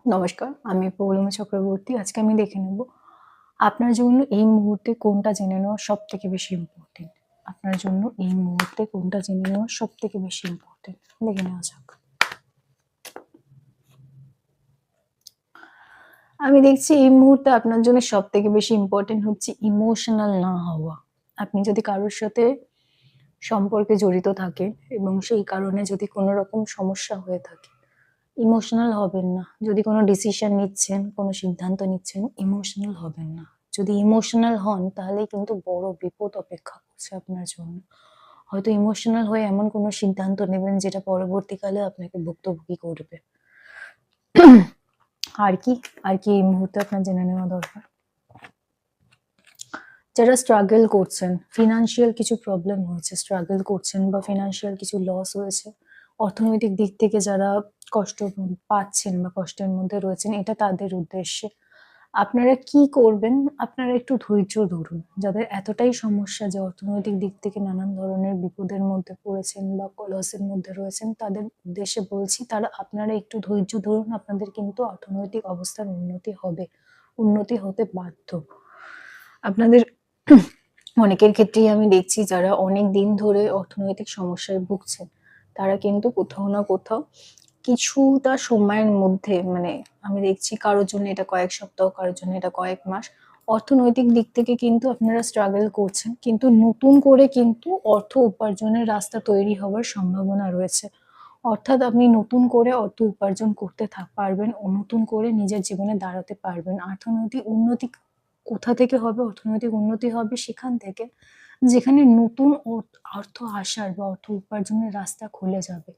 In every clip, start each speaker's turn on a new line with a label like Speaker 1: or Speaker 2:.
Speaker 1: নমস্কার, আমি পৌলমী চক্রবর্তী। আজকে আমি দেখে নেব আপনার জন্য এই মুহূর্তে কোনটা জেনে নেওয়া সবথেকে বেশি ইম্পোর্টেন্ট। আপনার জন্য এই মুহূর্তে কোনটা জেনে নেওয়া সবথেকে বেশি ইম্পোর্টেন্ট, দেখে নেওয়া যাক। আমি দেখছি এই মুহূর্তে আপনার জন্য সবথেকে বেশি ইম্পোর্টেন্ট হচ্ছে ইমোশনাল না হওয়া। আপনি যদি কারোর সাথে সম্পর্কে জড়িত থাকেন এবং সেই কারণে যদি কোনো রকম সমস্যা হয়ে থাকে, ইমোশনাল হবেন না। যদি কোনো ডিসিশন নিচ্ছেন, কোনো সিদ্ধান্ত নিচ্ছেন, ইমোশনাল হবেন না। যদি ইমোশনাল হন তাহলেই কিন্তু বড় বিপদ অপেক্ষা করছে আপনার জন্য। হয়তো ইমোশনাল হয়ে এমন কোনো সিদ্ধান্ত নেবেন যেটা পরবর্তীকালে আপনাকে ভুক্তভোগী করবে। আর কি এই মুহূর্তে আপনার জেনে নেওয়া দরকার। যারা স্ট্রাগল করছেন, ফিনান্সিয়াল কিছু প্রবলেম হয়েছে, স্ট্রাগল করছেন বা ফিনান্সিয়াল কিছু লস হয়েছে, অর্থনৈতিক দিক থেকে যারা কষ্ট পাচ্ছেন বা কষ্টের মধ্যে রয়েছেন, এটা তাদের উদ্দেশ্যে। আপনারা কি করবেন? আপনারা একটু ধৈর্য ধরুন। যাদের এতটাই সমস্যা যে অর্থনৈতিক দিক থেকে নানান ধরনের বিপদের মধ্যে পড়েছেন বা লসের মধ্যে রয়েছেন, তাদের উদ্দেশ্যে বলছি আপনারা একটু ধৈর্য ধরুন। আপনাদের কিন্তু অর্থনৈতিক অবস্থার উন্নতি হবে, উন্নতি হতে বাধ্য। আপনাদের অনেকের ক্ষেত্রেই আমি দেখছি যারা অনেক দিন ধরে অর্থনৈতিক সমস্যায় ভুগছেন, তারা কিন্তু কোথাও না কোথাও কিছুটা সময়ের মধ্যে, মানে আমি দেখছি কারোর জন্য এটা কয়েক সপ্তাহ, কারোর জন্য এটা কয়েক মাস, অর্থনৈতিক দিক থেকে কিন্তু আপনারা স্ট্রাগল করছেন, কিন্তু নতুন করে কিন্তু অর্থ উপার্জনের রাস্তা তৈরি হওয়ার সম্ভাবনা রয়েছে। অর্থাৎ আপনি নতুন করে অর্থ উপার্জন করতে পারবেন ও নতুন করে নিজের জীবনে দাঁড়াতে পারবেন। অর্থনৈতিক উন্নতি কোথা থেকে হবে? অর্থনৈতিক উন্নতি হবে সেখান থেকে যেখানে নতুন অর্থ আসার বা অর্থ উপার্জনের রাস্তা খুলে যাবে।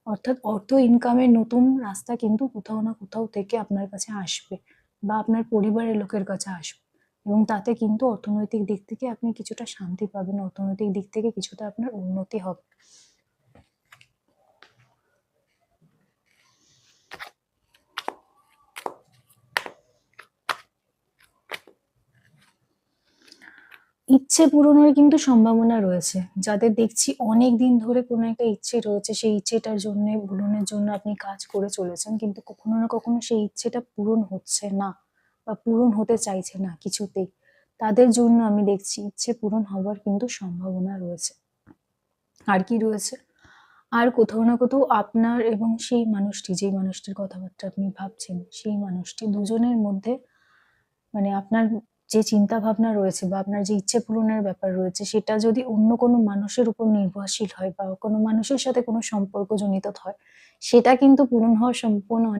Speaker 1: অর্থাৎ অর্থ ইনকামের নতুন রাস্তা কিন্তু কোথাও না কোথাও থেকে আপনার কাছে আসবে বা আপনার পরিবারের লোকের কাছে আসবে, এবং তাতে কিন্তু অর্থনৈতিক দিক থেকে আপনি কিছুটা শান্তি পাবেন, অর্থনৈতিক দিক থেকে কিছুটা আপনার উন্নতি হবে। ইচ্ছে পূরণের কিন্তু সম্ভাবনা রয়েছে। যাদের দেখছি অনেকদিন ধরে কোনো একটা ইচ্ছে রয়েছে, সেই ইচ্ছেটার জন্যে পূরণের জন্য আপনি কাজ করে চলেছেন, কিন্তু কখনো না কখনো সেই ইচ্ছেটা পূরণ হচ্ছে না বা পূরণ হতে চাইছে না কিছুতেই। তাদের জন্য আমি দেখছি ইচ্ছে পূরণ হওয়ার কিন্তু সম্ভাবনা রয়েছে। আর কি রয়েছে? আর কোথাও না কোথাও আপনার এবং সেই মানুষটি, যেই মানুষটির কথাবার্তা আপনি ভাবছেন, সেই মানুষটি দুজনের মধ্যে, মানে আপনার যে চিন্তা ভাবনা রয়েছে বা আপনার যে ইচ্ছে পূরণের ব্যাপার রয়েছে, সেটা যদি অন্য কোনো মানুষের উপর নির্ভরশীল হয় বা কোনো মানুষের সাথে কোনো সম্পর্ক জনিত হয়, সেটা কিন্তু পূরণ হওয়ার সম্পূর্ণ